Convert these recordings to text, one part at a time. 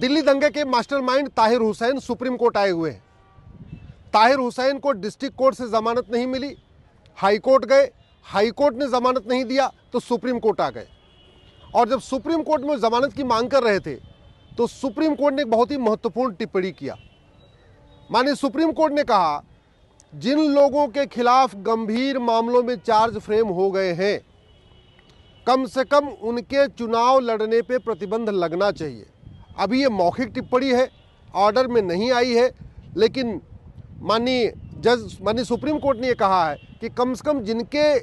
दिल्ली दंगे के mastermind Tahir Hussain supreme court आए हुए हैं। ताहिर हुसैन को डिस्ट्रिक्ट कोर्ट से जमानत नहीं मिली, हाई कोर्ट गए, हाई कोर्ट ने जमानत नहीं दिया तो सुप्रीम कोर्ट आ गए। और जब सुप्रीम कोर्ट में जमानत की मांग कर रहे थे तो सुप्रीम कोर्ट ने एक बहुत ही महत्वपूर्ण टिप्पणी किया। माननीय सुप्रीम कोर्ट ने कहा, जिन लोगों के खिलाफ गंभीर मामलों में चार्ज फ्रेम हो गए हैं, कम से कम उनके चुनाव लड़ने पे प्रतिबंध लगना चाहिए। अभी ये मौखिक टिप्पणी है, ऑर्डर में नहीं आई है, लेकिन माननीय सुप्रीम कोर्ट ने ये कहा है कि कम से कम जिनके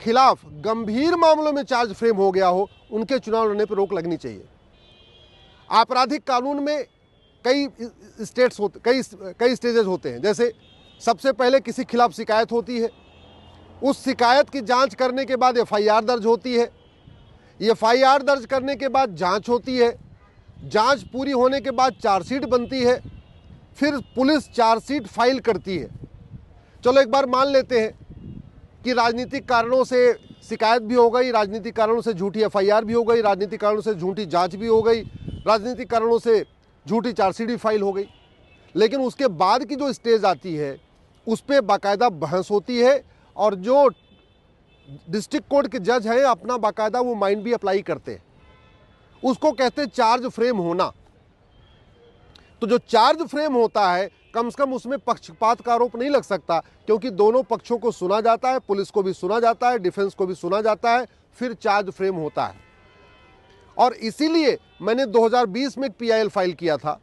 खिलाफ गंभीर मामलों में चार्ज फ्रेम हो गया हो, उनके चुनाव लड़ने पर रोक लगनी चाहिए। आपराधिक कानून में कई स्टेजेस होते हैं। जैसे सबसे पहले किसी खिलाफ शिकायत होती है, उस शिकायत की जांच करने के बाद एफआईआर दर्ज होती है, एफआईआर दर्ज करने के बाद जांच होती है, जांच पूरी होने के बाद चार्जशीट बनती है, फिर पुलिस चार्जशीट फाइल करती है। चलो एक बार मान लेते हैं कि राजनीतिक कारणों से शिकायत भी हो गई, राजनीतिक कारणों से झूठी एफआईआर भी हो गई, राजनीतिक कारणों से झूठी जांच भी हो गई, राजनीतिक कारणों से झूठी चार्जशीट भी फाइल हो गई। लेकिन उसके बाद की जो स्टेज आती है उस पर बाकायदा बहस होती है और जो डिस्ट्रिक्ट कोर्ट के जज हैं अपना बाकायदा वो माइंड भी अप्लाई करते हैं। उसको कहते हैं चार्ज फ्रेम होना। तो जो चार्ज फ्रेम होता है, कम से कम उसमें पक्षपात का आरोप नहीं लग सकता, क्योंकि दोनों पक्षों को सुना जाता है, पुलिस को भी सुना जाता है, डिफेंस को भी सुना जाता है, फिर चार्ज फ्रेम होता है। और इसीलिए मैंने 2020 में एक पीआईएल फाइल किया था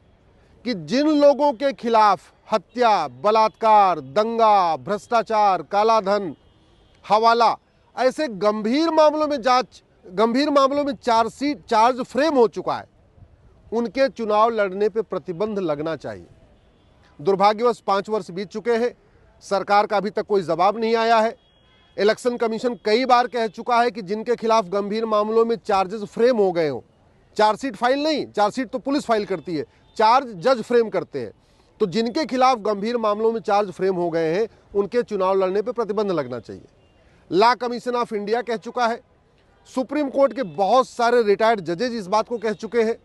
कि जिन लोगों के खिलाफ हत्या, बलात्कार, दंगा, भ्रष्टाचार, कालाधन, हवाला, ऐसे गंभीर मामलों में चार्ज फ्रेम हो चुका है, उनके चुनाव लड़ने पे प्रतिबंध लगना चाहिए। दुर्भाग्यवश 5 वर्ष बीत चुके हैं, सरकार का अभी तक कोई जवाब नहीं आया है। इलेक्शन कमीशन कई बार कह चुका है कि जिनके खिलाफ गंभीर मामलों में चार्जेस फ्रेम हो गए हों, चार्जशीट फाइल नहीं, चार्जशीट तो पुलिस फाइल करती है, चार्ज जज फ्रेम करते हैं, तो जिनके खिलाफ गंभीर मामलों में चार्ज फ्रेम हो गए हैं उनके चुनाव लड़ने पर प्रतिबंध लगना चाहिए। लॉ कमीशन ऑफ इंडिया कह चुका है, सुप्रीम कोर्ट के बहुत सारे रिटायर्ड जजेज इस बात को कह चुके हैं,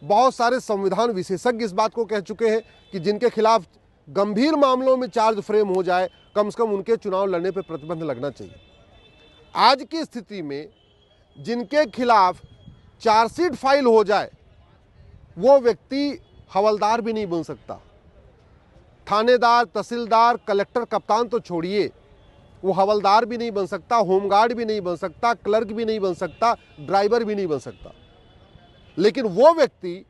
बहुत सारे संविधान विशेषज्ञ इस बात को कह चुके हैं कि जिनके खिलाफ गंभीर मामलों में चार्ज फ्रेम हो जाए, कम से कम उनके चुनाव लड़ने पर प्रतिबंध लगना चाहिए। आज की स्थिति में जिनके खिलाफ चार्जशीट फाइल हो जाए वो व्यक्ति हवलदार भी नहीं बन सकता, थानेदार, तहसीलदार, कलेक्टर, कप्तान तो छोड़िए, वो हवलदार भी नहीं बन सकता, होमगार्ड भी नहीं बन सकता, क्लर्क भी नहीं बन सकता, ड्राइवर भी नहीं बन सकता। लेकिन वो व्यक्ति